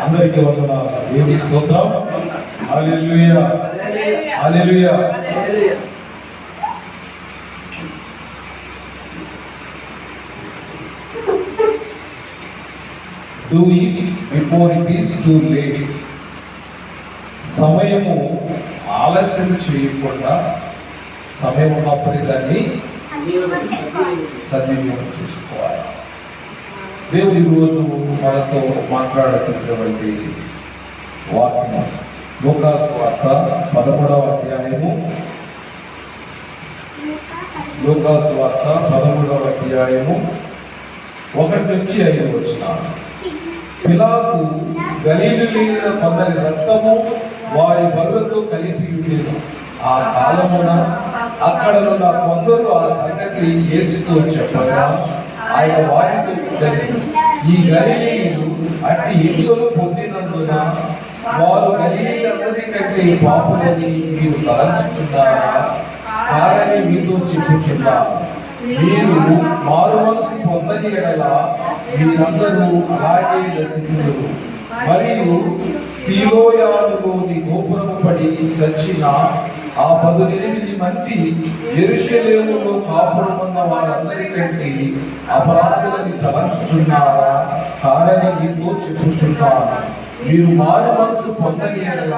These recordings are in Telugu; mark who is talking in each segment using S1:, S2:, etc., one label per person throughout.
S1: అందరికీ వందనాలు. దేవుని స్తోత్రం. హల్లెలూయా, హల్లెలూయా. Do it before it is too late. సమయము ఆలస్యం చేయకుండా సమయం ఉన్నప్పుడే దాన్ని సద్వినియోగం చేసుకోవాలి. దేవుడి రోజు మనతో మాట్లాడుతున్నటువంటి వాక్యం లూకాసు వార్త 13వ అధ్యాయము. లూకాసు వార్త 13వ అధ్యాయము 1 నుంచి 5 వచనాలు. పిలాతు గలిలయుల కొందరి రక్తము వారి బలులతో కలిపి ఉండెను. ఆ కాలమున అక్కడనున్న కొందరు ఆ సంగతి యేసుతో చెప్పగా ఆయన వారితో ఇట్లనెను, ఈ గలిలయులు అట్టి హింసలు పొందినందున వారు గలిలయులందరికంటే పాపులని మీరు తలంచుచున్నారా? కారని మీతో చెప్పుచున్నారు. మీరు మారు మనసు పొందని ఎడల మీరందరూ అలాగే నశించుదురు. మరియు సీలోయానులోని గోపురము పడి చచ్చిన ఆ 18 మంది యెరూషలేములో కాపురమున్న వారందరికంటే అపరాధులని తలంచుచున్నారా? కారని మీతో చెప్పుచున్నాను. మీరు మారు మనసు పొందని ఎడల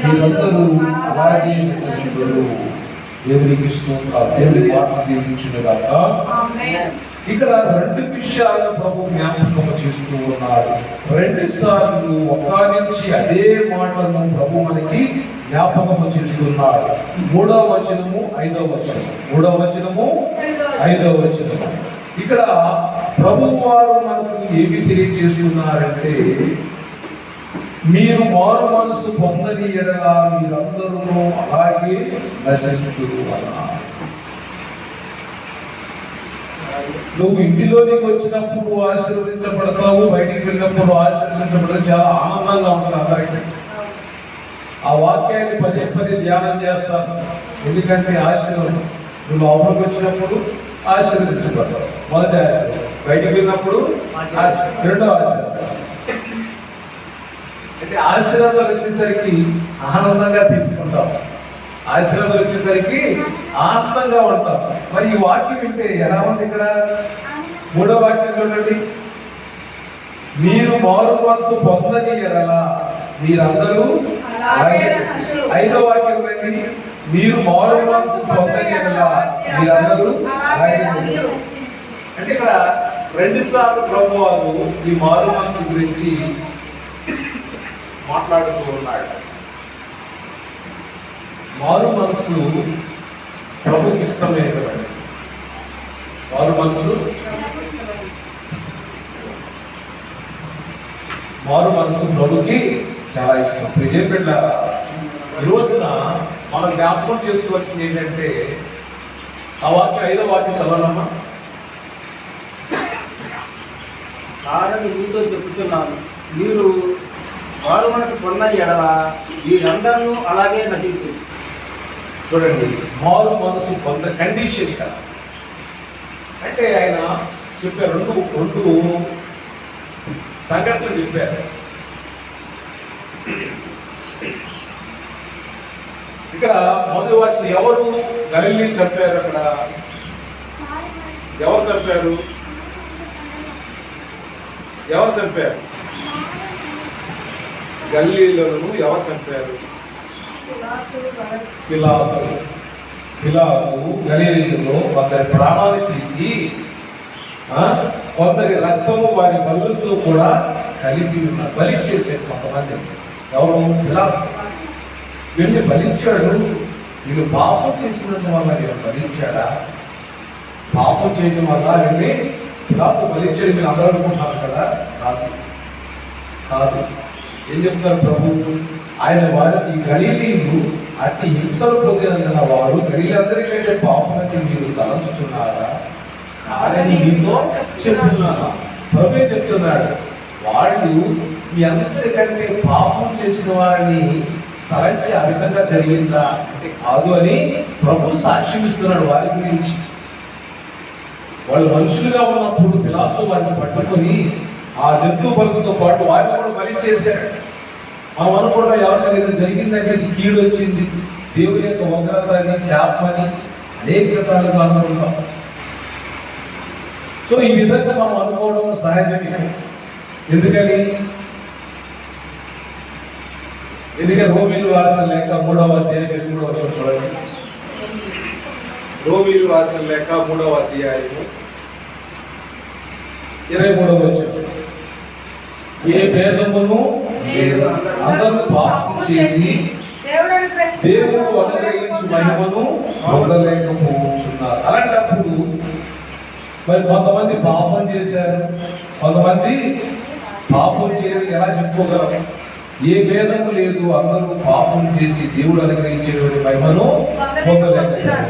S1: మీరందరూ అలాగే నశించుదురు. దేవునికి స్తోత్రం. దేవుని మాటలు దీవించునుగాక. ఇక్కడ 2 విషయాలను ప్రభు జ్ఞాపకం చేస్తూ ఉన్నాడు. 2 సార్లు ఒక్క నుంచి అదే మాటలను ప్రభు మనకి జ్ఞాపకం చేస్తున్నాడు. 3వ వచనము 5వ వచనం, 3వ వచనము 5వ వచనము. ఇక్కడ ప్రభు వారు మనకు ఏమి తెలియజేస్తున్నారంటే, మీరు మారు మనసు పొందని ఎడల మీరందరూ అలాగే నశించుదురు అన్నారు. నువ్వు ఇంటిలోనికి వచ్చినప్పుడు ఆశీర్వదించబడతావు, బయటికి వెళ్ళినప్పుడు ఆశీర్వదించబడతావు. చాలా ఆనందంగా ఉంటుంది అందరికీ. ఆ వాక్యాన్ని పదే పదే ధ్యానం చేస్తాను. ఎందుకంటే ఆశీర్వాదం, నువ్వు లోపలికి వచ్చినప్పుడు ఆశీర్వదించబడతావు, మొదటి ఆశీర్వాదం. బయటికి వెళ్ళినప్పుడు రెండో ఆశీర్వాదం. అంటే ఆశీర్వాదాలు వచ్చేసరికి ఆనందంగా తీసుకుంటాం, ఆశీర్వాదాలు వచ్చేసరికి ఆనందంగా ఉంటాం. మరి ఈ వాక్యం వింటే ఎలా ఉంది? ఇక్కడ 3వ వాక్యం చూడండి, మీరు మారు మనసు పొందని ఎడల మీరందరూ అలాగే. 5వ వాక్యం రండి, మీరు మారు మనసు పొందని ఎడల మీరందరూ అలాగే. అంటే ఇక్కడ 2 సార్లు ప్రభువారు ఈ మారు మనసు గురించి మాట్లాడుతూ ఉన్నాడు. మారు మనసు ప్రభుకి ఇష్టమే కదండి. మారు మనసు ప్రభుకి చాలా ఇష్టం. ప్రియబిడ్డ, ఈ రోజున మనం జ్ఞాపకం చేసుకోవాల్సింది ఏంటంటే, ఆ వాక్యం 5వ వాక్యం చదవనమ్మా.
S2: కారణం మీతో చెప్పుచున్నాను, మీరు మారు మనసు పొందని ఎడల మీరందరూ అలాగే నశించుదురు.
S1: చూడండి, మారు మనసు పొంద కండిషన్ కదా. అంటే ఆయన చెప్పారు, రెండు సంఘటనలు చెప్పారు. ఇక్కడ మొదటి వచ్చిన ఎవరు గలిలీ చంపారు? అక్కడ ఎవరు చంపారు? గలిలీలను ఎవరు చంపారు? పిలాతు గలిలీలో కొందరి ప్రాణాన్ని తీసి కొందరి రక్తము వారి బలులతో కూడా కలిపి ఉన్న బలి చేసేది కొంతమంది. ఎవరు? పిలాతు. వీళ్ళని బలిచ్చాడు. వీళ్ళు పాపం చేసినందువల్ల వీళ్ళు బలిచ్చాడా? పాపం చేయడం వల్ల వీళ్ళని పిలాతు బలిచ్చాడు మీరు అందరూ అనుకుంటున్నారు కదా. కాదు. ఏం చెప్తారు ప్రభు? ఆయన వారికి గలిలీలు అట్టి హింసలు పొందినందున వారు గలిలందరికంటే పాపమని మీరు తలంచుచున్నారా? కాదని మీతో చెప్తున్నారా? ప్రభు చెప్తున్నాడు, వాళ్ళు మీ అందరికంటే పాపం చేసిన వారిని తలంచి ఆ విధంగా జరిగిందా అంటే కాదు అని ప్రభు సాక్ష్యం ఇస్తున్నాడు వారి గురించి. వాళ్ళు మనుషులుగా ఉన్నప్పుడు పిలాతు వారిని పట్టుకొని ఆ జంతు బలులతో పాటు వాటిని కూడా బలి చేశాడు. మనం అనుకుంటాం ఎవరికైనా ఏదో జరిగిందంటే ఇది కీడు వచ్చింది, దేవుని యొక్క ఉగ్రత అని, శాపమని అనేక విధాలుగా అనుకుంటాం. సో ఈ విధంగా మనం అనుకోవడం సహజమే. ఎందుకని రోమీలు రాసిన లేఖ 3వ అధ్యాయం 23వ వచనం చూడండి. రోమీలు రాసిన లేఖ 3వ అధ్యాయం 23వ వచనం. ఏ భేదమును లేదు, అందరూ పాపం చేసి దేవుడు అనుగ్రహించు మహిమను పొందలేకపోతున్నారు. అలాంటప్పుడు మరి కొంతమంది పాపం చేశారు, కొంతమంది పాపం చేయరు. ఎలా చెప్పుకోగలం? ఏ భేదము లేదు, అందరూ పాపం చేసి దేవుడు అనుగ్రహించేటువంటి మహిమను పొందలేకపోతున్నారు.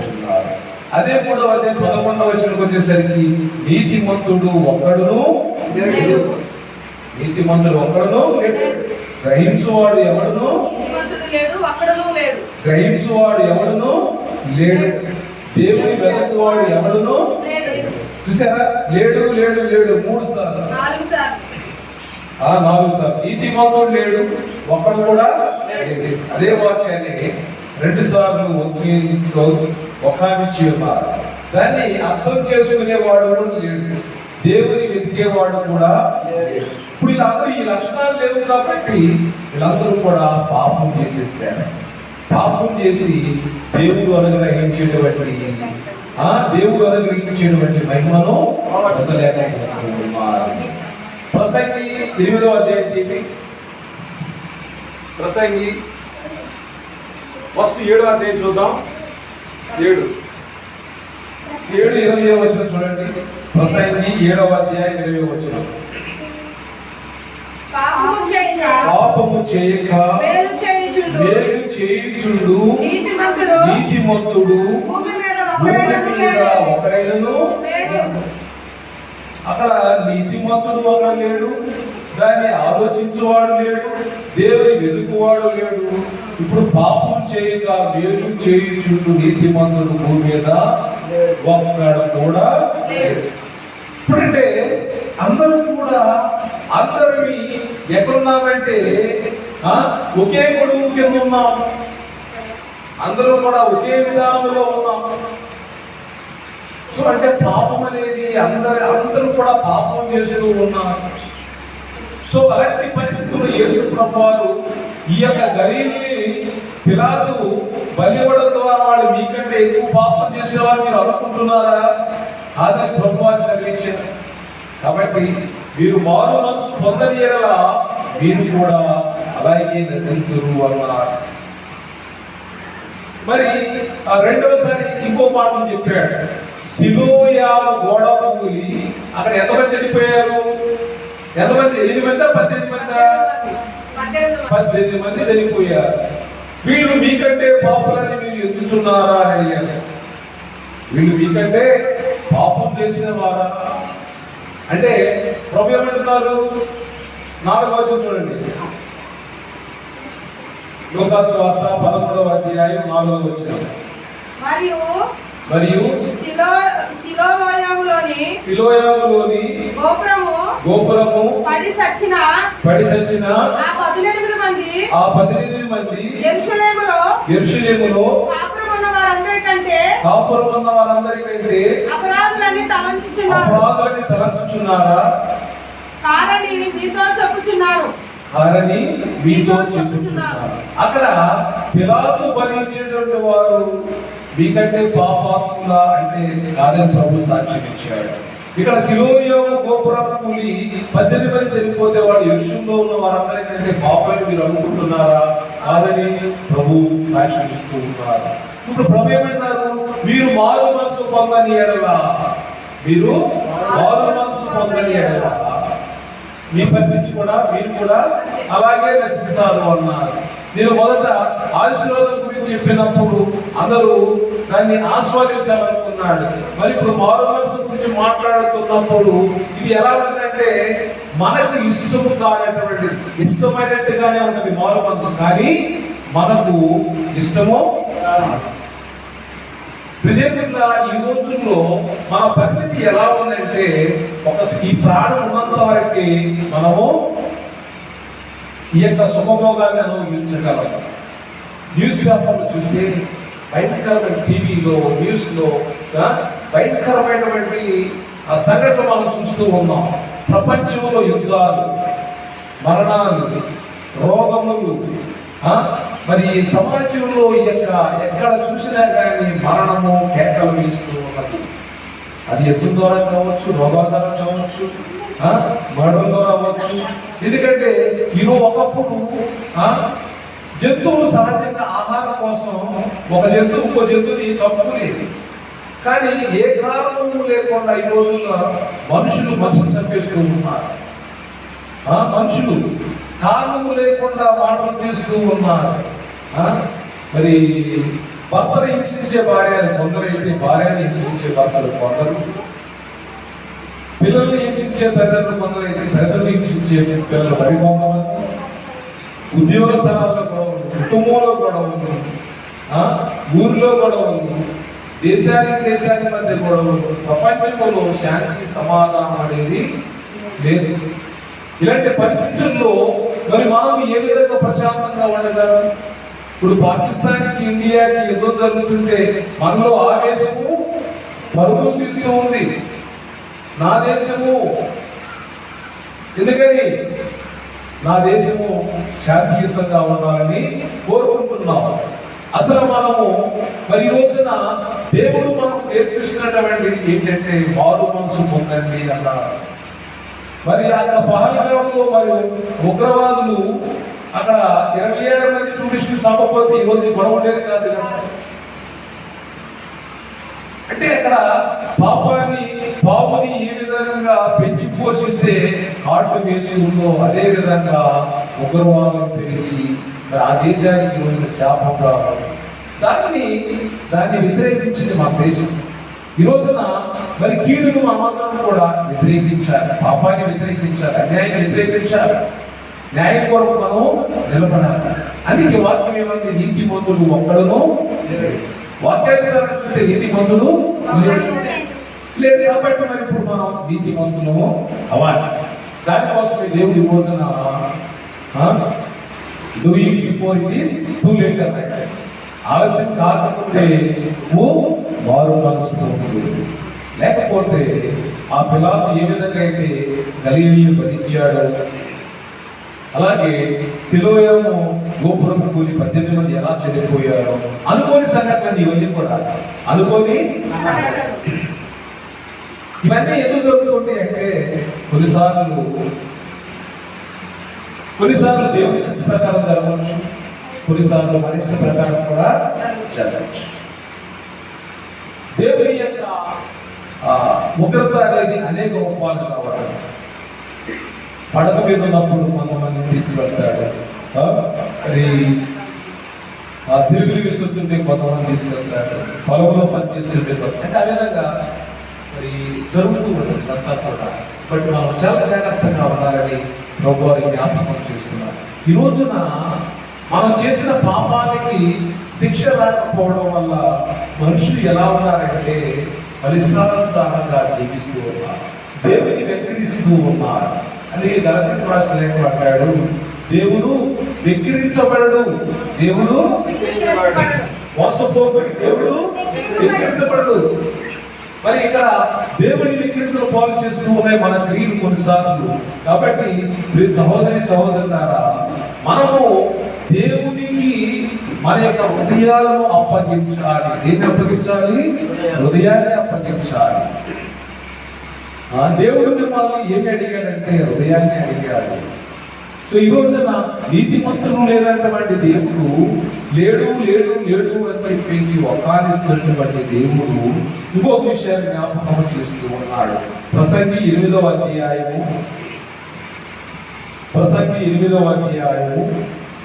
S1: అదే 3వ అధ్యాయం 11వ వచనంకి వచ్చేసరికి నీతిమంతుడు ఒక్కడును లేడు, నీతిమంతుడు ఒక్కడును లేడు, గ్రహించువాడు ఎవడును లేడు, దేవుని వెతకువాడు ఎవడును. చూసారా? లేడు లేడు లేడు 3 సార్లు, 4 సార్లు. నీతిమంతుడు లేడు, ఒక్కడు కూడా లేడు. అదే వాక్యాన్ని 2 సార్లు ఒక్కానిచ్చి ఉన్నారు. దాన్ని అర్థం చేసుకునేవాడు కూడా లేడు, దేవుని వెతికేవాడు కూడా లేడు. ఇప్పుడు వీళ్ళందరూ ఈ లక్షణాలు లేవు కాబట్టి వీళ్ళందరూ కూడా పాపం చేసేసారు. పాపం చేసి దేవుడు అనుగ్రహించేటువంటి మహిమను పొందలేకపోతున్నారు. ప్రసంగి 8వ అధ్యాయం తీయండి. ప్రసంగి ఫస్ట్ 7వ అధ్యాయం చూద్దాం. 7:20 వచనం చూడండి. ప్రసంగి 7వ అధ్యాయం 20వ వచనం. పాపము చేయక మేలు చేయుచుండు నీతిమంతుడు భూమి మీద ఒకడైనను. అక్కడ నీతిమంతుడు ఒకడు లేడు, దాన్ని ఆలోచించువాడు లేడు, దేవుని వెతుకువాడు లేడు. ఇప్పుడు పాపం చేయక మేలు చేయుచుండు నీతిమంతుడు భూమి మీద ఒక్కడు కూడా లేడు. ఇప్పుడంటే అందరూ కూడా అందరివి ఎక్కడున్నామంటే ఒకే గొడుగు కింద ఉన్నాం, అందరూ కూడా ఒకే విధానంలో ఉన్నాం. సో అంటే పాపం అనేది అందరూ కూడా పాపం చేస్తూ ఉన్నారు. సో అలాంటి పరిస్థితుల్లో యేసు ప్రభువారు ఈ యొక్క గలీలీని పిలాతు బలివ్వడం ద్వారా వాళ్ళు మీకంటే ఎక్కువ పాపం చేసిన వారు మీరు అనుకుంటున్నారా? కాదని ప్రభువారు సెలవించారు. కాబట్టి మీరు మారు మనసు పొందని ఎడల మీరు కూడా అలాగే నశింతురు అన్నారు. మరి రెండవసారి ఇంకో పాఠం చెప్పాడు. సిలోయాము గోడ కూలి అక్కడ ఎంతమంది చనిపోయారు? ఎంతమంది? 8 మంది 18 మంది? 18 మంది చనిపోయారు. వీళ్ళు మీకంటే పాపులని మీరు ఎదుగుతున్నారా అని అడిగారు. వీళ్ళు మీకంటే పాపం చేసిన వారా అంటే ప్రభు ఏమంటున్నారు? 4వ వచనం చూడండి. లూకాసు వార్త 13వ అధ్యాయం 4వ వచనం. మరియు సిలోయాములోని గోపురము పడి చచ్చిన ఆ 18 మంది యెరూషలేములో కాపురం ఉన్న వారందరికంటే అపరాధులని తలంచుచున్నారా? కారని మీతో చెప్పుచున్నారు. అక్కడ పిలాతు బలించేటువంటి వారు మీకంటే పాపాత్ముల అంటే కాదని ప్రభు సాక్ష్యం ఇచ్చాడు. ఇక్కడ సిలోయాము గోపురం కూలి 18 మంది చనిపోతే వాళ్ళు యెరూషలేములో ఉన్న వారందరికంటే పాపాన్ని మీరు అనుకుంటున్నారా? కాదని ప్రభు సాక్ష్యం ఇస్తూ ఉన్నారు. ఇప్పుడు ప్రభు ఏమంటారు? మీరు మారు మనసు పొందని ఎడల మీ పరిస్థితి కూడా మీరు కూడా అలాగే నశిస్తారు అన్నారు. నేను మొదట ఆశీర్వాదం గురించి చెప్పినప్పుడు అందరూ దాన్ని ఆస్వాదించాలనుకున్నాడు. మరి ఇప్పుడు మారు మనసు గురించి మాట్లాడుతున్నప్పుడు ఇది ఎలా ఉందంటే మనకు ఇష్టము కానటువంటి ఇష్టమైనట్టుగానే ఉన్నది మారు మనసు, కానీ మనకు ఇష్టము విధేయులుగా ఈ రోజుల్లో మన పరిస్థితి ఎలా ఉందంటే ఈ ప్రాణం ఉన్నంత వరకు మనము ఈ యొక్క సుఖభోగాన్ని అనుభవించగలం. న్యూస్ పేపర్లు చూస్తే భయంకరమైన టీవీలో న్యూస్లో భయంకరమైనటువంటి ఆ సంఘటన మనం చూస్తూ ఉన్నాం. ప్రపంచంలో యుద్ధాలు, మరణాలు, రోగములు, మరి సమాజంలో ఎక్కడ చూసినా కానీ మరణము కేకలు వేస్తూ ఉన్నది. అది యుద్ధం ద్వారా కావచ్చు, రోగాల ద్వారా కావచ్చు, మరణం ద్వారా అవ్వచ్చు. ఎందుకంటే ఈరోజు ఒకప్పుడు జంతువులు సహజంగా ఆహారం కోసం ఒక జంతువు ఇంకో జంతువుని చంపుకునేది. కానీ ఏ కారణము లేకుండా ఈ రోజుల్లో మనుషులు చంపేస్తూ ఉన్నారు. మనుషులు కారణము లేకుండా మాటలు చేస్తూ ఉన్నారు. మరి భర్తను హింసించే భార్యను కొందరైతే, భార్యను హింసించే భర్తలు కొందరు, పిల్లల్ని హింసించే తల్లిదండ్రులు కొందరైతే, తల్లిదండ్రులు హింసించే పిల్లలు మరి కొంతమంది, ఉద్యోగ స్థలాల్లో గొడవలు, కుటుంబంలో గొడవలు, ఊరిలో గొడవలు, దేశానికి మధ్య గొడవలు, ప్రపంచంలో శాంతి సమాధానం అనేది లేదు. ఇలాంటి పరిస్థితుల్లో మరి మనం ఏ విధంగా ప్రశాంతంగా ఉండగలం? ఇప్పుడు పాకిస్తాన్కి ఇండియాకి యుద్ధం జరుగుతుంటే మనలో ఆవేశము పరుగులు తీస్తూ ఉంది. నా దేశము, ఎందుకని నా దేశము శాంతియుతంగా ఉండాలని కోరుకుంటున్నాము. అసలు మనము మరి ఈ రోజున దేవుడు మనకు నేర్పిస్తున్నటువంటిది ఏంటంటే మారు మనసు పొందండి అన్నారు. మరి అక్కడ పహల్గాంలో మరి ఉగ్రవాదులు అక్కడ 26 మంది టూరిస్టులు చంపకపోతే ఈరోజు గొడవ ఉండేది కాదు. అంటే అక్కడ పాముని ఏ విధంగా పెంచి పోషిస్తే కాటు వేసి ఉందో అదే విధంగా ఉగ్రవాదం పెరిగి ఆ దేశానికి రోజు శాపంగా దాన్ని వ్యతిరేకించింది మన దేశం. ఈ రోజున మరి కీడును మనమందరం కూడా వ్యతిరేకించాలి, పాపాన్ని వ్యతిరేకించాలి, అన్యాయాన్ని వ్యతిరేకించాలి, న్యాయం కొరకు మనం నిలబడాలి. అందుకే వాక్యం ఏమంది? నీతిమంతుడు ఒక్కడును వాక్యానుసారం చూస్తే నీతిమంతుడు లేదు. కాబట్టి మరి ఇప్పుడు మనం నీతిమంతులము అవ్వాలి. దానికోసమే దేవుడి రోజున do it before it is too late అన్నాడు. ఆలస్యం కాకపోతే మారు మనసు చూపుడు. లేకపోతే ఆ పిలాతు ఏ విధంగా అయితే గలీలీని వధించాడు, అలాగే సిలోయము గోపురం కూలి 18 మంది ఎలా చనిపోయారో అనుకోని సంఘటన ఇవన్నీ కూడా అనుకోని. ఇవన్నీ ఎందుకు జరుగుతుంటాయి అంటే కొన్నిసార్లు దేవుని చిత్త ప్రకారం జరగవచ్చు, కొన్నిసార్లు మనిషి ప్రకారం కూడా జరగవచ్చు. దేవుని యొక్క ఉగ్రత అనేది అనేక రూపాలు కావాలి. పడక మీద ఉన్నప్పుడు కొంతమందిని తీసుకెళ్తాడు, అది తిరుగులు విసురుతుంటే కొంతమంది తీసుకెళ్తాడు, పొలంలో పనిచేస్తుంటే అంటే ఆ విధంగా మరి జరుగుతూ ఉంటుంది అంతా కూడా. బట్ మనం చాలా జాగ్రత్తగా ఉండాలని ప్రభువారి జ్ఞాపకం చేస్తున్నారు. ఈ రోజున మనం చేసిన పాపాలకి శిక్ష రాకపోవడం వల్ల మనుషులు ఎలా ఉన్నారంటే ఫలితానుసారంగా జీవిస్తూ ఉన్నారు, దేవుని వెక్కిరిస్తూ ఉన్నారు. అని గలతీ రాసిన లేఖలో అంటాడు, దేవుడు వెక్కిరించబడడు, దేవుడు మోసపోబడి, దేవుడు వెక్కిరించబడడు. మరి ఇక్కడ దేవుని వికృతులు పాలు చేస్తూ ఉన్నాయి మన క్రియలు కొన్నిసార్లు. కాబట్టి మీ సహోదరులారా, మనము దేవునికి మన యొక్క హృదయాలను అప్పగించాలి. దేన్ని అప్పగించాలి? హృదయాన్ని అప్పగించాలి. దేవుడు మిమ్మల్ని ఏమి అడిగాడంటే హృదయాన్ని అడిగాడు. సో ఈ రోజున నీతిమంతులు లేనటువంటి దేవుడు లేడు లేడు లేడు అని చెప్పేసి వకాలిస్తున్నటువంటి దేవుడు ఇంకొక విషయాన్ని జ్ఞాపకం చేస్తూ ఉన్నాడు. ప్రసంగి 8వ అధ్యాయము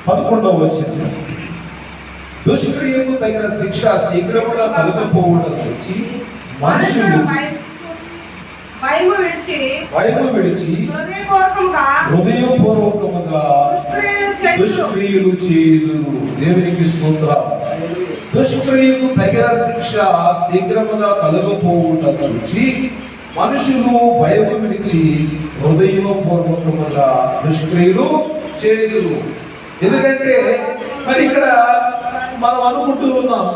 S1: 11వ వచనం, దుష్క్రియకు తగిన శిక్ష శీఘ్రముగా కలుగపోవడం చూచి మనుషులు భయము విడిచి హృదయపూర్వకముగా దుష్క్రియలు చేయుదురు. దేవునికి స్తోత్రం. దుష్క్రియకు తగిన శిక్ష శీఘ్రముగా కలుగపోవుట చూచి మనుషులు భయము విడిచి హృదయపూర్వకముగా దుష్క్రియలు చేయుదురు. ఎందుకంటే మరి ఇక్కడ మనం అనుకుంటూ ఉన్నాం,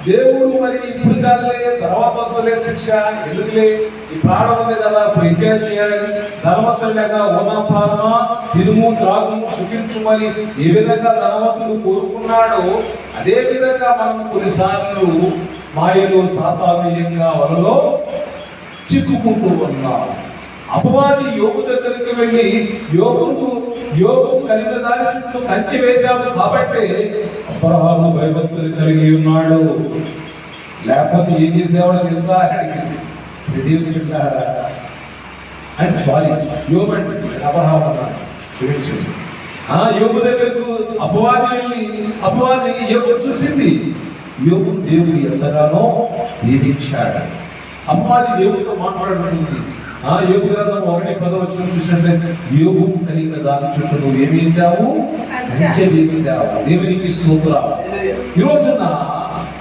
S1: దేవుడు మరి ఇప్పుడు కాదులే, తర్వాత వస్తుందిలే శిక్ష, ఎందుకులే ఈ ప్రాణం ఉంది కదా, ఇప్పుడు ఎంజాయ్ చేయాలి, ధనవంతులేగా ఓనా ప్రాణమా తిరుము త్రాగుము సుఖించుమని ఏ విధంగా ధనవంతుడు కోరుకున్నాడో అదే విధంగా మనం కొన్నిసార్లు మాయలో సాతానీయంగా వలలో చిక్కుకుంటూ ఉన్నాం. అపవాది యోగు దగ్గరికి వెళ్ళి యోగు కలిగిన దాని చుట్టూ కంచె వేశాము కాబట్టి అబ్రహాము భయభక్తులు కలిగి ఉన్నాడు, లేకపోతే ఏం చేసేవాడు తెలుసా అంటే సారీ యోగు అంటే అబ్రహాము యోగు దగ్గరకు అపవాది వెళ్ళి అపవాది యోగు చూసింది, యోగు దేవుడు ఎంతగానో దీవించాడు. అపవాది దేవుడితో మాట్లాడుతుంది. యోగు గ్రంథం 1:10 చూసినట్లయితే యోగు కలిగిన దాని చుట్టూ నువ్వు ఏమి వేసావు, కంచె వేసావు. దేవునికి స్తోత్రం. ఈ రోజున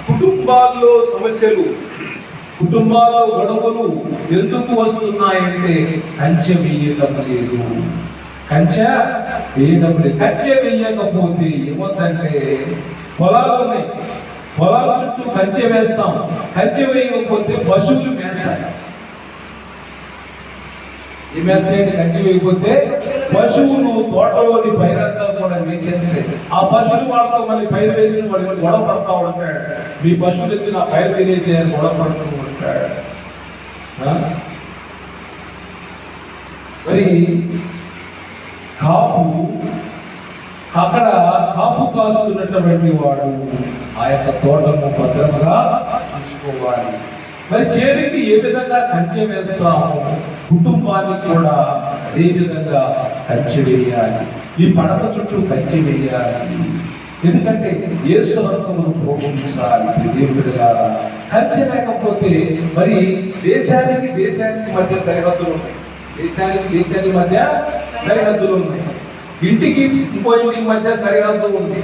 S1: కుటుంబాల్లో సమస్యలు, కుటుంబాల్లో గొడవలు ఎందుకు వస్తున్నాయంటే కంచె వేయటం లేదు. కంచె వేయటం లేదు. కంచె వేయకపోతే ఏమవుతుందంటే పొలాలు ఉన్నాయి, పొలాల చుట్టూ కంచె వేస్తాం, కంచె వేయకపోతే పశువులు వేస్తాయి. ఏం వేస్తాయంటే కంచె వేయకపోతే పశువులు తోటలోని పైరంతా కూడా వేసేస్తే ఆ పశువులు వాళ్ళతో మళ్ళీ పైరు వేసిన వాడు గొడవ పడతా ఉంటాడు. మీ పశువులు వచ్చి నా పైరు తినేసి గొడవ పడుతూ ఉంటాడు. మరి అక్కడ కాపు కాస్తున్నటువంటి వాడు ఆ యొక్క తోటను భద్రముగా చూసుకోవాలి. మరి చేతికి ఏ విధంగా కంచె వేస్తాము, కుటుంబానికి కూడా అదే విధంగా కంచె వేయాలి. ఈ పడక చుట్టూ కంచె వేయాలి. ఎందుకంటే యేసు రక్తమును ప్రోక్షించాలి. దేవుడిగా కంచె లేకపోతే మరి దేశానికి మధ్య సరిహద్దులు ఉన్నాయి, దేశానికి మధ్య సరిహద్దులు ఉన్నాయి, ఇంటికి ఇంకో ఇంటికి మధ్య సరిహద్దు ఉంది.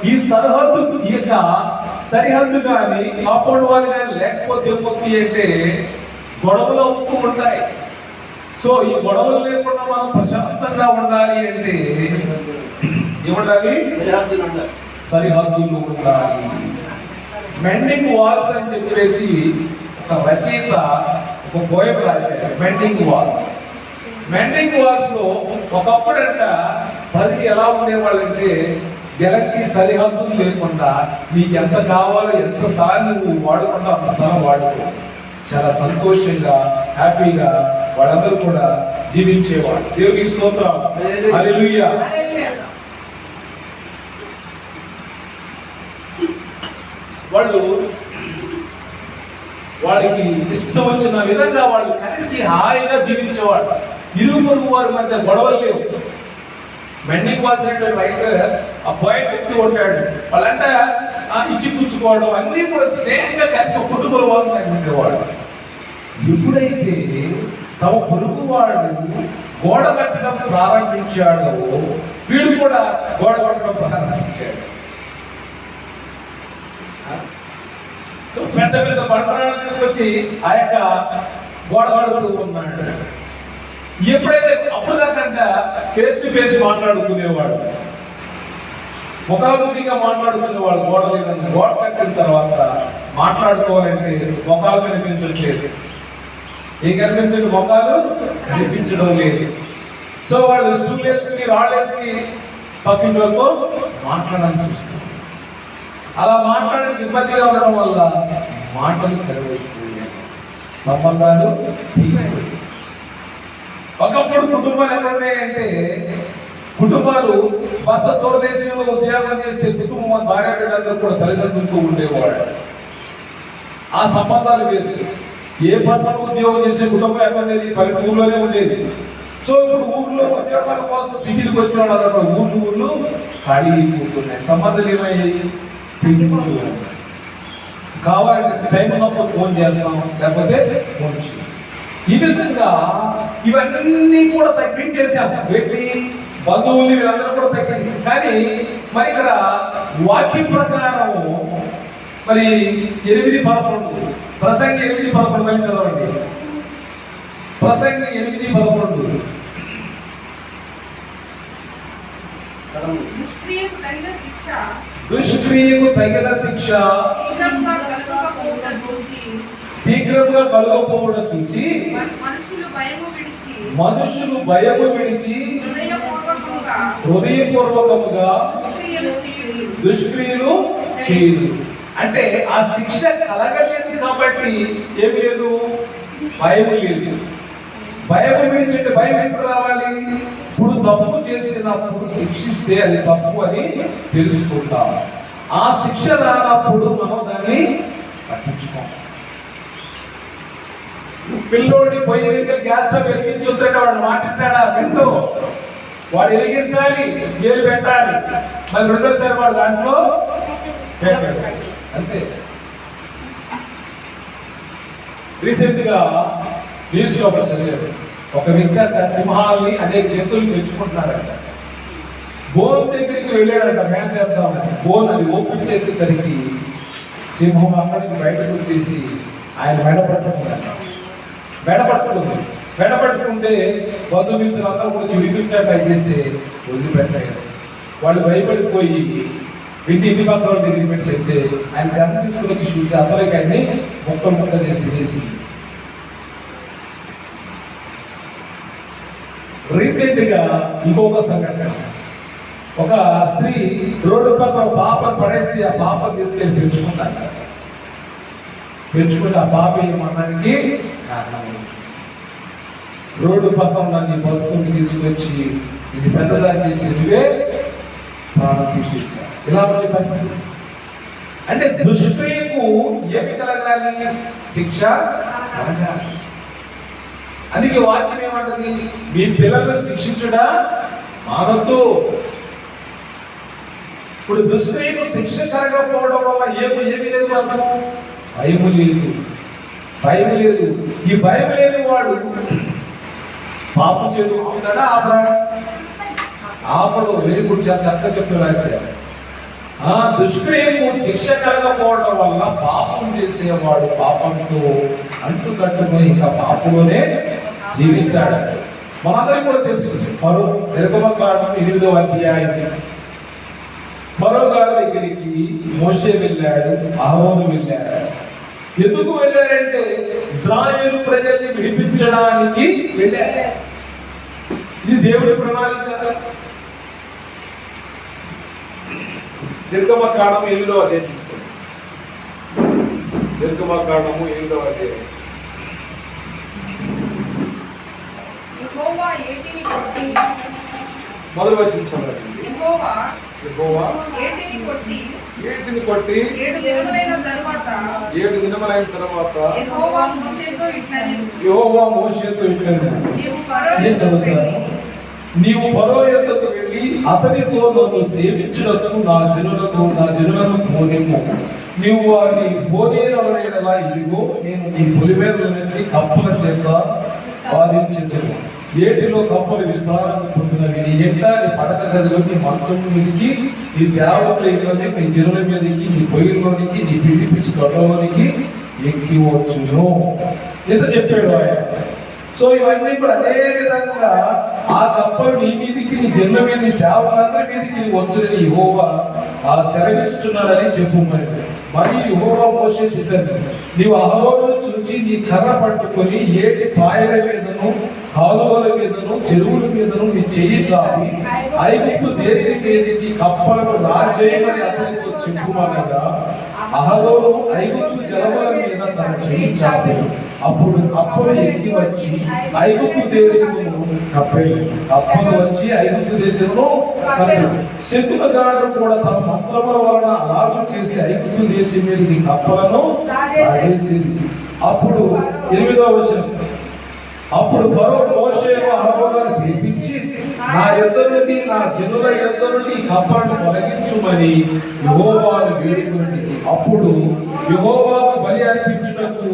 S1: ఈ సరిహద్దు యొక్క సరిహద్దు కానీ కాపాడు వాళ్ళు కానీ లేకపోతే ఏమవుతుంది అంటే గొడవలు అవుతూ ఉంటాయి. సో ఈ గొడవలు లేకుండా మనం ప్రశాంతంగా ఉండాలి అంటే ఏముండాలి, సరిహద్దులు ఉండాలి. మెండింగ్ వాల్స్ అని చెప్పేసి ఒక రచయిత ఒక పోయం రాశారు. మెండింగ్ వాల్స్ లో ఒకప్పుడంట ప్రజలు ఎలా ఉండేవాళ్ళంటే జలకి సరిహద్దులు లేకుండా నీకు ఎంత కావాలో ఎంత స్థలాన్ని నువ్వు వాడుకుంటా అంత స్థలం వాడుకో, చాలా సంతోషంగా హ్యాపీగా వాళ్ళందరూ కూడా జీవించేవాళ్ళు. దేవునికి స్తోత్రం, హల్లెలూయా. వాళ్ళకి ఇష్టం వచ్చిన విధంగా వాళ్ళు కలిసి హాయిగా జీవించేవాళ్ళు. ఇరుగు పొరుగు వారి మధ్య గొడవలు లేవు. మెండింగ్ వాల్స్ రైటర్ ఆ పోయిట్ చెప్తూ ఉంటాడు, వాళ్ళంటే ఇచ్చి పుచ్చుకోవడం అన్నీ కూడా స్నేహంగా కలిసి ఒక కుటుంబ వాళ్ళు ఉండేవాడు. ఎప్పుడైతే తమ పొరుగువాడు గోడ కట్టడం ప్రారంభించాడో వీడు కూడా గోడ కట్టడం ప్రారంభించాడు. పెద్ద పెద్ద బండరాళ్ళు తీసుకొచ్చి ఆ యొక్క గోడ కడుతూ ఉన్నాడు. ఎప్పుడైతే అప్పుడు దాకా ఫేస్ టు ఫేస్ మాట్లాడుకునేవాడు, ముఖాముఖిగా మాట్లాడుకునేవాడు. గోడ లేదని గోడ కట్టిన తర్వాత మాట్లాడుకోవాలంటే ముఖాలు కనిపించట్లేదు. ఏం కనిపించండి, ముఖాలు కనిపించడం లేదు. సో వాళ్ళు స్కూల్ వేసుకుని రాళ్ళు వేసుకుని పక్కింటితో మాట్లాడాలని చూస్తున్నారు. అలా మాట్లాడడానికి ఇబ్బందిగా ఉండడం వల్ల మాటలు కరువైపోయాయి, సంబంధాలు తీరిపోయాయి. ఒకప్పుడు కుటుంబాలు ఎలా ఉన్నాయంటే కుటుంబాలు భర్త దూరదేశంలో ఉద్యోగం చేస్తే కుటుంబం భార్య బిడ్డలందరూ కూడా తల్లిదండ్రులతో ఉండేవాడు. ఆ సంబంధాలు వేరు. ఏ పట్టణంలో ఉద్యోగం చేసే కుటుంబం ఎక్కడేది, పల్లెటూరులోనే ఉండేది. సో ఇప్పుడు ఊర్లో ఉద్యోగాల కోసం సిటీలకు వచ్చిన వాళ్ళు ఊళ్ళు ఖాళీ అయిపోతున్నాయి. సంబంధాలు ఏమయ్యాయి, కావాలంటే టైం ఉన్నప్పుడు ఫోన్ చేస్తాం, లేకపోతే ఫోన్ చేస్తాం. ఈ విధంగా ఇవన్నీ కూడా తగ్గించేసాము. పెట్టి బంధువులు వీళ్ళందరూ కూడా తగ్గింది. కానీ మరి ఇక్కడ వాక్య ప్రకారము మరి 8:11 ప్రసంగి 8:11 మళ్ళీ చదవండి. ప్రసంగి 8:11 దుష్క్రియకు తగిన శిక్ష శీఘ్రంగా కలుగకపోవడం చూచి మనుషులు భయము విడిచి హృదయపూర్వకముగా దుష్క్రియలు చేయరు. అంటే ఆ శిక్ష కలగలేదు కాబట్టి ఏమి లేదు, భయం లేదు. భయం విడిచి భయం ఎప్పుడు రావాలి? ఇప్పుడు తప్పు చేసినప్పుడు శిక్షిస్తే అది తప్పు అని తెలుసుకుంటాం. ఆ శిక్ష రానప్పుడు మనం దాన్ని పట్టించుకోం. పిల్లోడి పొయ్యి గ్యాస్ స్టవ్ వెలిగించుంటే వాడు మాట్లాడా వింటూ వాడు వెలిగించాలి, ఏలు పెట్టాలి, మళ్ళీ రెండోసారి వాడు దాంట్లో పెట్టాడు అంతే. రీసెంట్ గా న్యూస్ లో చదివారు, ఒక వ్యక్తి అంట సింహాలని అనేక జంతువులు పెంచుకుంటున్నారంట. బోన్ దగ్గరికి వెళ్ళాడంట మేత చేద్దామని. బోన్ అది ఓపెన్ చేసేసరికి సింహం అక్కడి నుంచి బయటకు వచ్చేసి ఆయన మెడపట్టుకుంటే బంధుమిత్రులు అందరూ కూడా చూపించారు. ట్రై చేస్తే వదిలిపెట్టారు. వాళ్ళు భయపడిపోయి ఇంటి పక్కన దగ్గరికి పెట్టి చెప్తే ఆయన గంట తీసుకొచ్చి చూసి అందరికి ఆయన్ని మొక్కలు చేసి రీసెంట్ గా ఇంకొక సంఘటన, ఒక స్త్రీ రోడ్డు పక్కన పాపను పడేస్తే ఆ పాపను తీసుకెళ్ళి పెంచుకుంటే ఆ పాప ఏమనడానికి రోడ్డు పక్కన నన్ను బతుకుని తీసుకొచ్చి ఇది పెద్దదాన్ని చేసి ప్రాణం తీసేసా. ఇలా ఉంది పరిస్థితి. అంటే దుష్క్రియకు ఏమి కలగాలి? శిక్ష కలగాలి. అందుకే వాక్యం ఏమంటుంది? మీ పిల్లలను శిక్షించుడా మానొద్దు. ఇప్పుడు దుష్క్రియకు శిక్ష కలగకపోవడం వల్ల ఏమి లేదు, మనకు భయము లేదు. ఈ భయం లేని వాడు పాపం చేసుకుంటాడా? ఆపడు. వెరీ గుడ్, చాలా చక్కగా చెప్పి రాశారు. దుష్క్రియకు శిక్ష కలగకపోవడం వల్ల పాపం చేసేవాడు పాపంతో అంటు కట్టుకుని ఇంకా పాపంలోనే జీవిస్తాడు. మనందరికీ కూడా తెలుసు, ఫరో నిర్గమకాండం 8వ అధ్యాయం. ఫరో గారి దగ్గరికి మోషే వెళ్ళాడు, అహరోను వెళ్ళాడు. ఎందుకు వెళ్ళారంటే ఇశ్రాయేలు ప్రజల్ని విడిపించడానికి వెళ్ళారు. ఇది దేవుడి ప్రణాళిక. నిర్గమకాండం 8వ అధ్యాయం తీసుకోండి. నిర్గమకాండము 8వ అధ్యాయం. మొదటి వచనం చదవండి. యెహోవా ఏటిని కొట్టి 7 దినములైన తరువాత యెహోవా మోషేతో ఇట్లనెను. నేను చదువుతాను. నీవు ఫరో యొద్దకు వెళ్ళి అతనితో నన్ను సేవించుటకు నా జనులను పోనిమ్ము. నీవు వారిని పోనీనలా, ఇదిగో నేను నీ పొలిమేరల నుండి కప్పల చేత బాధించెదను. ఏటిలో కప్పలు విస్తారంగా పుట్టినవి. నీ ఎంట, నీ పడక గదిలో, నీ మంచం మీదకి, నీ సేవకుల ఇంట్లోని, నీ జనుల మీదకి, నీ పొయ్యిలోనికి, నీ పిండి పిచ్చి తొట్టలోనికి ఎక్కి వచ్చును. ఎంత చెప్పాడు ఆయన. సో ఇవన్నీ కూడా అదే విధంగా ఆ కప్పలు నీ మీదికి, నీ జన్మ మీద, నీ సేవకులందరి మీదకి వచ్చునని యెహోవా సెలవిస్తున్నాడని చెప్పు. మరి యెహోవా మోషే చెప్పాడు, నీవు అహరోనును చూచి నీ కర్ర పట్టుకొని ఏటి పాయల మీదను, కాలువల మీదను, చెరువుల మీదను నీ చెయ్యి చాపి ఐగుప్తు దేశం మీదకి కప్పలను రాజేయమని అతనితో చెప్పుమనగా అహరోను ఐగుప్తు జలముల మీద తన చెయ్యి చాపాడు. అప్పుడు కప్పలు ఎక్కి వచ్చి ఐగుప్తు దేశమును కప్పాడు. కప్పలు వచ్చి ఐగుప్తు దేశమును కప్పాడు. శకునగాడు కూడా తన మంత్రముల వలన అలాగూ చేసి ఐగుప్తు దేశం మీదకి కప్పలను రాజేసేది. అప్పుడు 8వ వచనం. అప్పుడు ఫరో మోషేను అహరోనును పిలిపించి నా యొద్ద నుండి నా జనుల యొద్ద నుండి ఈ కప్పలను తొలగించుమని యెహోవాను వేడుకొండి. అప్పుడు యెహోవాకు బలి అర్పించుటకు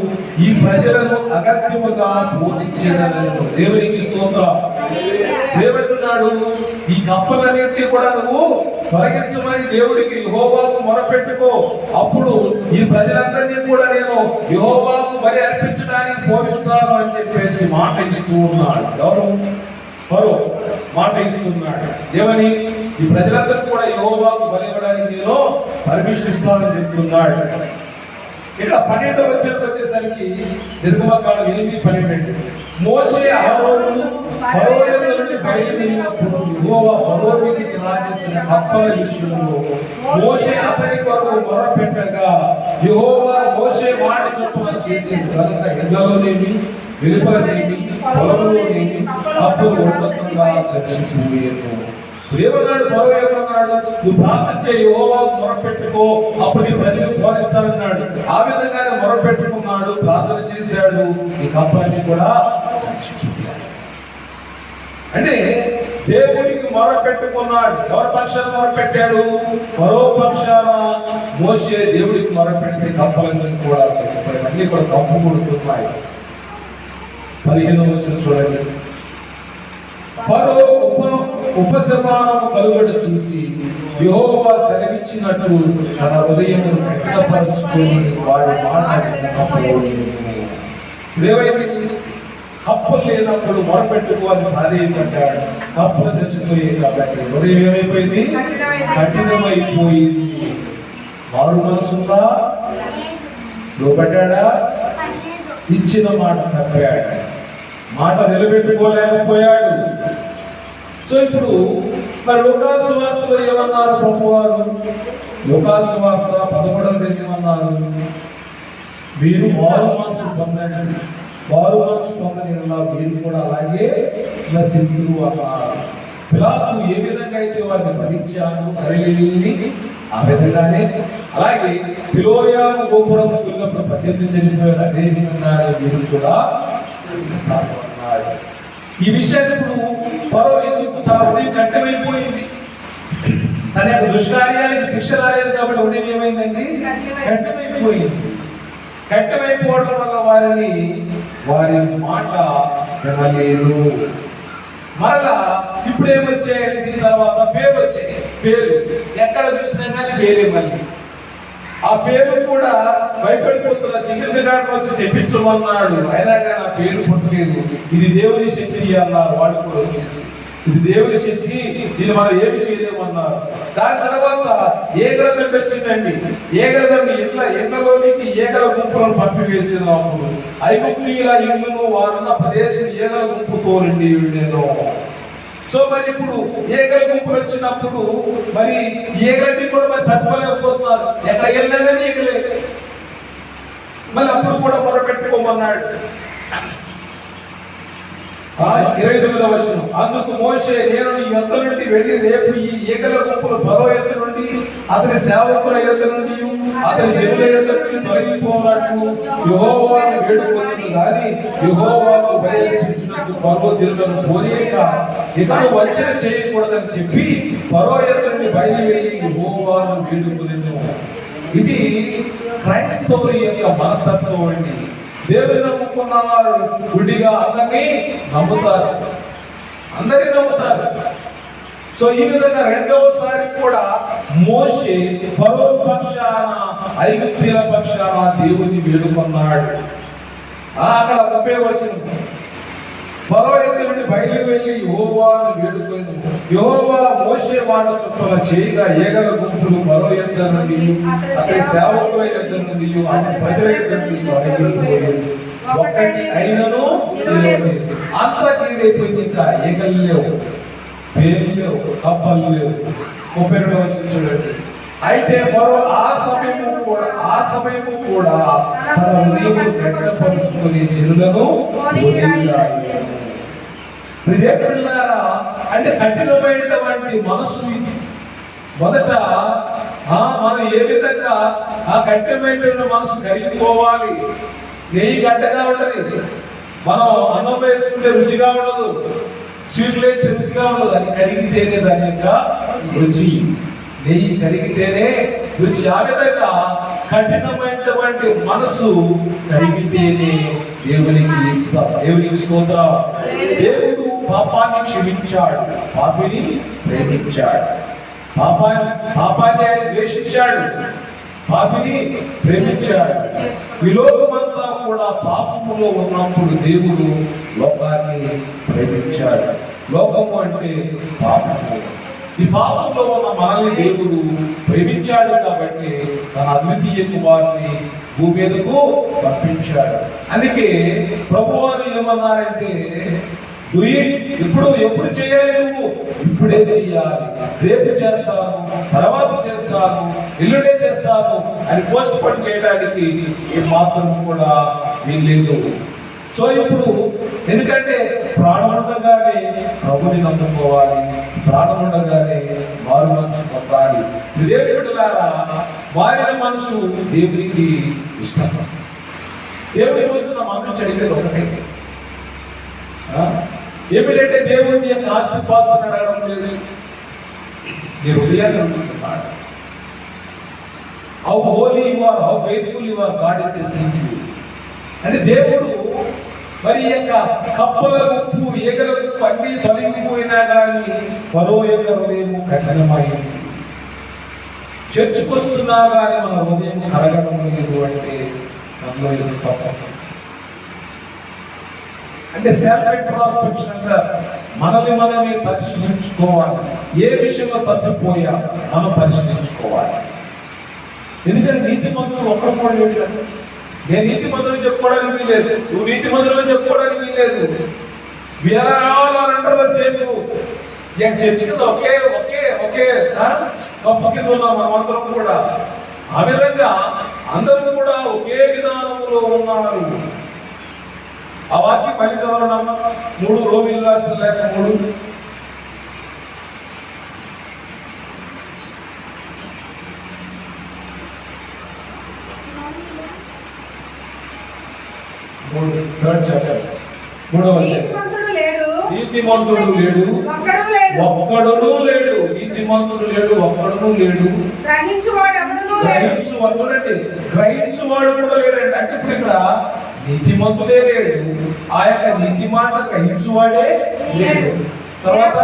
S1: ఈ ప్రజలను అగత్యముగా బోధించెదనెను. దేవునికి స్తోత్రం. దేవుడున్నాడు, ఈ కప్పలన్నింటినీ కూడా నువ్వు తొలగించమని దేవుడికి యెహోవాకు మొరపెట్టుకో. అప్పుడు ఈ ప్రజలందరినీ కూడా నేను యెహోవాకు బలి అర్పించడానికి పోలిస్తాను అని చెప్పేసి మాట ఇస్తూ ఉన్నాడు. ఎవరు? ఫరో మాట ఇస్తున్నాడు. ఏమని? ఈ ప్రజలందరూ కూడా యెహోవాకు బలి ఇవ్వడానికి నేను పర్మిషన్ ఇస్తానని చెప్తున్నాడు. ఇక్కడ 12వ వచనం వచ్చేసరికి నిర్గమకాండం 8:12 మోషే అహరోనులు ఫరో యొద్ద నుండి బయలుదేరినప్పుడు యెహోవా ఫరో మీదికి రాజేసిన కప్పల విషయంలో మోషే అతని కొరకు మొరపెట్టగా యెహోవా మోషే మాట చొప్పున చేసింది కనుక ఇళ్లలోనేమి వెలుపలనేమి పొలంలోనేమి కప్పలు ఉండకుండా చచ్చిపోయేను. దేవున్నాడు ఫరో ఏమన్నాడు? నువ్వు ప్రార్థించే యెహోవాకు మొరపెట్టుకో, అప్పుడు నీ ప్రజలు పోలిస్తానన్నాడు. ఆ విధంగానే మొరపెట్టుకున్నాడు, ప్రార్థన చేశాడు. ఈ కప్పలన్నీ కూడా అంటే దేవుడికి మొరపెట్టుకున్నాడు. ఎవరి పక్షాన మొరపెట్టాడు? ఫరో పక్షాన మోషే దేవుడికి మొరపెట్టి కప్పలన్నీ కూడా చచ్చిపోయాయి. అన్ని కూడా కంపు కొడుతున్నాయి. 15వ వచనం చూడండి. ఫరో ఉపశమనము కలుగడ చూసి యెహోవా సెలవిచ్చినట్టు తన హృదయమును కఠినపరచుకొని వారి మాట కప్పలు లేనప్పుడు మొరపెట్టుకోవాలి భార్యకంటాడు. కప్పలు చచ్చిపోయాయి కాబట్టి హృదయం ఏమైపోయింది? కఠినమైపోయింది. వారు మనసుందా? లోపడ్డా? ఇచ్చిన మాట తప్పాడు, మాట నిలబెట్టుకోలేకపోయాడు. సో ఇప్పుడు మరి లూకాసు వార్తలో ఏమన్నారు ప్రభువారు? లూకాసు వార్త 11వ ఏమన్నారు? మీరు మారు మనసు పొందండి, మారు మనసు పొందని మీరు కూడా అలాగే నశించుదురు అన్నారు. పిలాతు ఏ విధంగా అయితే వారిని భరించాను గలిలయని ఆ విధంగానే అలాగే సిలోయాను గోపురం వెళ్ళినప్పుడు 18 చనిపోయారు. అదే విధంగా మీరు కూడా అన్నాడు. ఈ విషయాన్ని ఇప్పుడు ఫరో ఎందుకు తన హృదయం కఠినమైపోయింది? తన యొక్క దుష్కార్యానికి శిక్ష రాలేదు కాబట్టి హృదయం ఏమైందండి? కఠినమైపోయింది. కఠినమైపోవడం వల్ల వారి మాట వినలేదు. మరలా ఇప్పుడు ఏమొచ్చాయండి? దీని తర్వాత పేరు వచ్చాయి. పేరు ఎక్కడ చూసినా కానీ పేరే. మళ్ళీ ఆ పేరు కూడా భయపడిపోతున్న సిగ్గుగాడిని వచ్చి చెప్పించమన్నాడు. అయినా కానీ ఆ పేరు పుట్టలేదు. ఇది దేవుని శక్తి అన్నారు. వాడు కూడా వచ్చేసి ఇది దేవుని శక్తి, దీన్ని మనం ఏమి చేయలేమన్నారు. దాని తర్వాత ఏగల దండ వచ్చిందండి. ఏగల దండ ఎండలోనికి ఏగల గుంపులను పంపివేసినప్పుడు ఐగుప్తీయుల ఇళ్ళను వారున్న ప్రదేశం ఏగల గుంపుతో నిండినో. సో మరి ఇప్పుడు ఏగల గుంపులు వచ్చినప్పుడు మరి ఏగలన్నీ కూడా మరి తట్టుకోలేకపోతున్నారు. ఎక్కడ వెళ్ళినా కానీ ఏగలే. మళ్ళీ అప్పుడు కూడా మొరపెట్టుకోమన్నాడు. 29వ వచనం అందుకు మోషే నేను నీ యొద్ద నుండి వెళ్ళి రేపు ఈ ఏగల గుంపులు ఫరో యొద్ద నుండి అతని సేవకుల యొద్ద నుండి అతని జనుల యొద్ద నుండి తొలగిపోనట్లు యెహోవాను వేడుకొనును గాని యెహోవాకు బయలుపరిచినట్టు ఫరో జనులను పోనీయక ఇతను వంచన చేయకూడదని చెప్పి ఫరో యొద్ద నుండి బయలువెళ్ళి యెహోవాను వేడుకొనెను. ఇది క్రైస్తవుల యొక్క మనస్తత్వం అండి. దేవుని నమ్ముకున్న వారు గుడ్డిగా అందరినీ నమ్ముతారు. సో ఈ విధంగా రెండవసారి కూడా మోషే ఫరో పక్షాన ఐగుప్తీయుల పక్షాన దేవుని వేడుకున్నాడు. అక్కడ 30వ వచనం ఫరో యొద్ద నుండి బయలు వెళ్ళి యెహోవాను వేడుకొని యెహోవా మోషే మాట చొప్పున చేయగా ఏగల గుంపులు ఫరో యొద్ద నుండి అతని సేవకుల యొద్ద నుండి అతని ప్రజల యొద్ద నుండి తొలగిపోయారు. ఒక్కటి అయినను అంతా క్లియరైపోయింది. ఇంకా ఏగలు లేవు, పేరు లేవు, కప్పలు లేవు. 32వ వచనం చూడండి. అయితే ఫరో ఆ సమయము కూడా తన హృదయమును కఠినపరుచుకొని జనులను అంటే కఠినమైనటువంటి మనసు. మొదట మనం ఏ విధంగా ఆ కఠినమైన మనసు కరిగిపోవాలి. నెయ్యి గడ్డగా ఉండదు, మనం అన్నం వేసుకుంటే రుచిగా ఉండదు, స్వీట్లో అయితే రుచిగా ఉండదు, అది కరిగితేనే దాని యొక్క రుచి. నెయ్యి కరిగితేనే రుచి. ఆ విధంగా కఠినమైనటువంటి మనసు కరిగితేనే దేవునికి ఇష్టం. దేవునికి స్తోత్రం. దేవుడు పాపాన్ని క్షమించాడు, పాపిని ప్రేమించాడు. పాపాన్ని ఆయన ద్వేషించాడు, పాపిని ప్రేమించాడు. ఈ లోకమంతా కూడా పాపములో ఉన్నప్పుడు దేవుడు లోకాన్ని ప్రేమించాడు. లోకము అంటే పాపము. ఈ పాపంలో ఉన్న మనల్ని దేవుడు ప్రేమించాడు కాబట్టి తన అద్వితీయ కుమారుని భూమి మీదకు పంపించాడు. అందుకే ప్రభువారు ఏమన్నారంటే, ఎప్పుడు చేయాలి, నువ్వు ఇప్పుడే చేయాలి, రేపు చేస్తాను, తర్వాత చేస్తాను, ఎల్లుండే చేస్తాను అని పోస్ట్ పోన్ చేయడానికి ఏ మాత్రం కూడా వీల్లేదు. సో ఇప్పుడు ఎందుకంటే ప్రాణం ఉండగానే ప్రభుని నమ్ముకోవాలి, ప్రాణం ఉండగానే మారు మనసు పొందాలి. దేవుని బిడ్డలారా, మారిన మనసు దేవునికి ఇష్టం. దేవుడి రోజున మనం చదివేది ఒకటే, ఏమిటంటే దేవుని యొక్క ఆస్తి పాస్తుని అడగడం లేదు, నీ హృదయాన్ని అడుగుతున్నాడు. How holy you are, how faithful you are, God is listening to you. అంటే దేవుడు మరి ఈ యొక్క కప్పల ఉప్పు, ఈగల ఉప్పు అన్ని తొలగిపోయినా కానీ ఫరో యొక్క హృదయం కఠినమైంది. చర్చకు వస్తున్నా కానీ మన హృదయం కరగడం లేదు అంటే మనలో ఏదో తప్పు. అంటే సెల్ఫ్ ఇంట్రాస్పెక్షన్ అంటారు. మనల్ని మనమే పరిశీలించుకోవాలి. ఏ విషయంలో తప్పిపోయా మనం పరిశీలించుకోవాలి. ఎందుకంటే నీతి మంత్రులు ఒక్కరు కూడా లేడు కదా. నేను నీతి మంత్రులు చెప్పుకోవడానికి వీలేదు, నువ్వు నీతి మంత్రులు చెప్పుకోవడానికి వీలేదు. వీరంటారు సేపు ఇక చర్చి కింద ఒకే ఒకే ఒకే కప్పు కింద ఉన్నాం మనమందరం కూడా. ఆ విధంగా అందరూ కూడా ఒకే విధానంలో ఉన్నారు. ఆ వాక్యం మళ్ళీ చదవడం 3 రోమిలు రాసిన లేఖ 3. థర్డ్ చాప్టర్ 3వ నీతిమంతుడు లేడు, ఒక్కడును లేడు. నీతిమంతుడు లేడు, ఒక్కడును లేడు. గ్రహించువాడు, చూడండి, గ్రహించువాడు కూడా లేడండి. అంటే ఇప్పుడు ఇక్కడ నీతిమంతుడే లేడు, ఆ యొక్క నీతి మాట గ్రహించువాడే లేడు. తర్వాత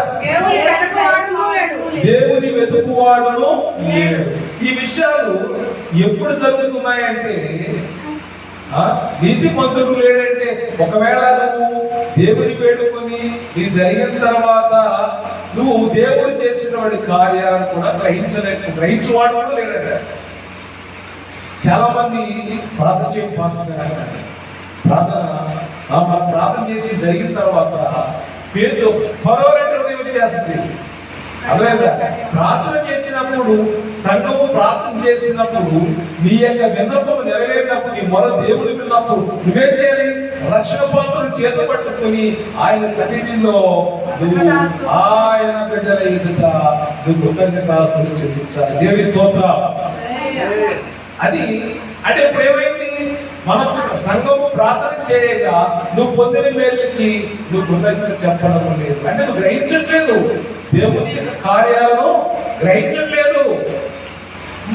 S1: దేవుని వెతుకువాడును లేడు. ఈ విషయాలు ఎప్పుడు జరుగుతున్నాయంటే, నీతి మంతుడు లేడంటే ఒకవేళ నువ్వు దేవుని వేడుకొని నీ జరిగిన తర్వాత నువ్వు దేవుడు చేసినటువంటి కార్యాలను కూడా గ్రహించువాడు కూడా లేడంట. చాలా మంది ప్రార్థన చేసి మనం ప్రార్థన చేసి జరిగిన తర్వాత పేరుతో పరోరెంట్ హృదయం చేస్తుంది. అదేవిధంగా ప్రార్థన చేసినప్పుడు, సంఘము ప్రార్థన చేసినప్పుడు, నీ యొక్క విన్నపము నెరవేరినప్పుడు, నీ మొర దేవుడు విన్నప్పుడు నువ్వేం చేయాలి? రక్షణ పాత్రను చేత పట్టుకుని ఆయన సన్నిధిలో నువ్వు ఆయన బిడ్డల ఎదుట నువ్వు కృతజ్ఞతాస్తుతులు చెల్లించాలి. దేవుని స్తోత్రం. అది అంటే ఇప్పుడు ఏమైంది? మనం సంఘము ప్రార్థన చేయగా నువ్వు పొందిన మేలుకి నువ్వు కృతజ్ఞత చెప్పడం లేదు. అంటే నువ్వు గ్రహించట్లేదు, దేవుని యొక్క కార్యాలను గ్రహించట్లేదు.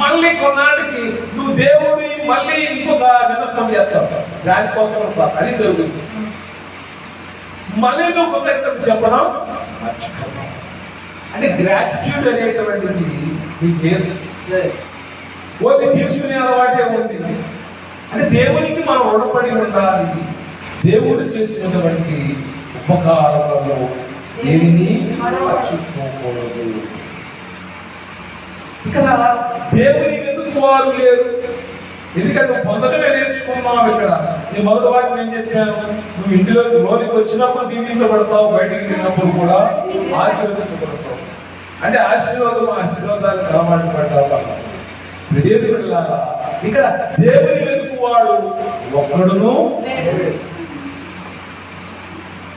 S1: మళ్ళీ కొన్నాళ్ళకి నువ్వు దేవుడి మళ్ళీ ఇంకొక విన్నపం చేస్తావు, దానికోసం అది జరుగుతుంది. మళ్ళీ నువ్వు కృతజ్ఞత చెప్పడం మర్చిపోతావు. అంటే గ్రాటిట్యూడ్ అనేటువంటిది నీకు లేదు. ఓది తీసుకునే అలవాటే ఉంది. అంటే దేవునికి మనం రుణపడి ఉండాలి. దేవుడు చేసినటువంటి ఉపకారాలలో దేనిని మర్చిపోకూడదు. ఇక్కడ దేవుని వెతుకువారు లేరు. ఎందుకంటే పొందడమే నేర్చుకున్నావు. ఇక్కడ నీ మొదటి వాక్యం ఏం చెప్పాను? నువ్వు ఇంటిలో లోనికి వచ్చినప్పుడు దీవించబడతావు, బయటికి వెళ్ళినప్పుడు కూడా ఆశీర్వదించబడతావు. అంటే ఆశీర్వాదాలు కాపాడి పడ్డావు. దేవుడిలాగా ఇక్కడ దేవుని వెతుకువాడు ఒక్కడును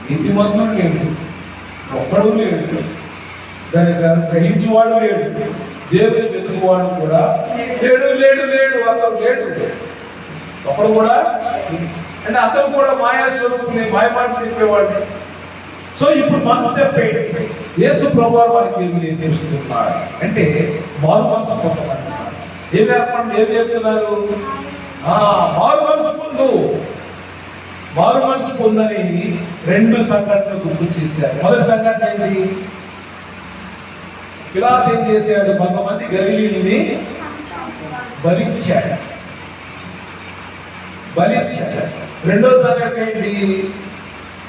S1: నీతిమంతుడు లేడు, ఒక్కడు లేడు, దాన్ని గ్రహించువాడు లేడు, దేవుని వెతుకువాడు కూడా లేడు లేడు లేడు అతను లేడు, ఒకడు కూడా. అంటే అతను కూడా మాయాస్వరూపుని మాయమాట చెప్పేవాడు. సో ఇప్పుడు మన స్టెప్ ఏంటి? యేసు ప్రభువారు మనకి ఏమి నేర్పిస్తున్నాడు అంటే మారు మనసు పొందమంటున్నాడు. ఏం చెప్తున్నారు? మారు మనసు పొందు. మారు మనసు పొందని 2 సంఘటనలు గుర్తు చేశారు. మొదటి సంఘటన ఏంటి? పిలాతు ఏం చేశాడు? కొంతమంది గలిలీయుల్ని బలిచ్చాడు. రెండో సంఘటన ఏంటి?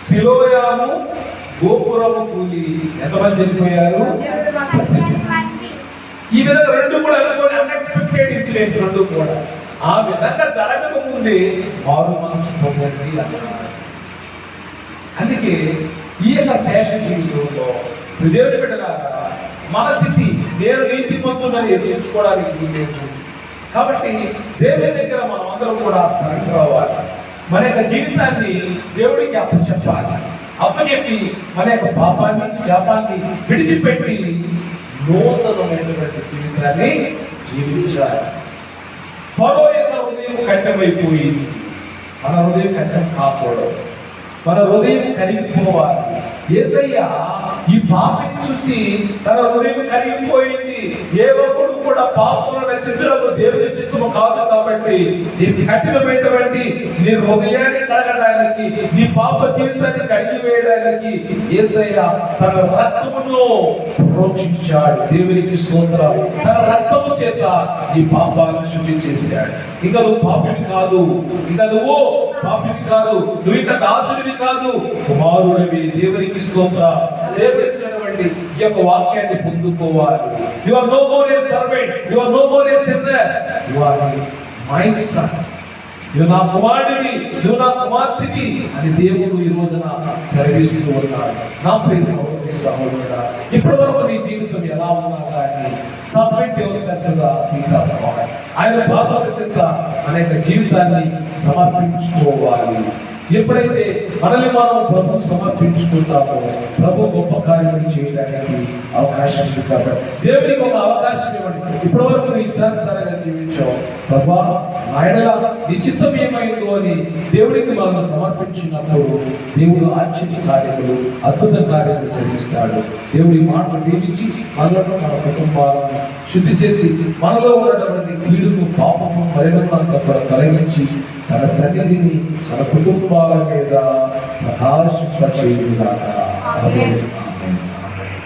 S1: సిలోయాము గోపురము కూలి ఎంతమంది చనిపోయారు? ఈ విధంగా 2 కూడా అనుకోని అన్ఎక్స్పెక్టెడ్ ఇన్సిడెంట్స్ 2 కూడా. ఆ విధంగా జరగక ముందే మారు మనసు పొందండి అన్నారు. అందుకే ఈ యొక్క శేష జీవితంలో దేవుని బిడ్డలారా మన స్థితి నేను నీతిమంతుడని హెచ్చించుకోవడానికి లేదు. కాబట్టి దేవుని దగ్గర మనం అందరం కూడా సరెండర్ అవ్వాలి. మన యొక్క జీవితాన్ని దేవుడికి అప్పచెప్పి మన యొక్క పాపాన్ని శాపాన్ని విడిచిపెట్టి నూతనమైనటువంటి జీవితాన్ని జీవించాలి. ఫరో యొక్క హృదయం కఠినమైపోయింది. మన హృదయం కఠినం కాకూడదు. మన హృదయం కరిగిపోవాలి. యేసయ్య ఈ పాపిని చూసి తన హృదయం కరిగిపోయింది. ఏ ఒక్కడు కూడా పాపములను నశించడం దేవుని చిత్తము కాదు. కాబట్టి నీ కఠినమైనటువంటి నీ హృదయాన్ని కడగడానికి, నీ పాప జీవితాన్ని కడిగి వేయడానికి యేసయ్య తన రక్తమును ప్రోక్షించాడు. దేవునికి స్తోత్రం. తన రక్తము చేత ఈ పాపాలను శుద్ధి చేశాడు. ఇక నువ్వు పాపివి కాదు. నువ్వు ఇక దాసుడివి కాదు, కుమారుడివి. దేవునికి స్తోత్రం. దేవుడిచ్చినటువంటి ఈ యొక్క వాక్యాన్ని పొందుకోవాలి. You are no more a servant, you are no more a sinner, you are my son. నువ్వు నా కుమారుడివి, నువ్వు నా కుమార్తెవి అని దేవుడు ఈ రోజున సెలవిస్తూ ఉన్నాడు. నా ప్రియ సహోదరి సహోదరుడా, ఇప్పటి వరకు నీ జీవితం ఎలా ఉన్నా కానీ submit yourself to the feet of God. ఆయన పాదాల చెంత అనేక జీవితాన్ని సమర్పించుకోవాలి. ఎప్పుడైతే మనల్ని మనం ప్రభు సమర్పించుకుంటామో ప్రభు గొప్ప కార్యాలు చేయడానికి అవకాశం ఉంది. కాబట్టి దేవునికి ఒక అవకాశం ఇవ్వండి. ఇప్పటి వరకు నీ ఇష్టానుసారంగా జీవించావు. ప్రభా నాయనలా నీ చిత్తం ఏమైందో అని దేవుడికి మనం సమర్పించినప్పుడు దేవుడు ఆశ్చర్య కార్యములు, అద్భుత కార్యాలు జరిగిస్తాడు. దేవుడి మాటలు దీవించి మనలో మన కుటుంబాలను శుద్ధి చేసి మనలో ఉన్నటువంటి కీడుకు పాపము పరిణామాంతా కూడా తొలగించి తన సన్నిధిని మన కుటుంబాల మీద ప్రకాశింపచేయుగాక. ఆమేన్.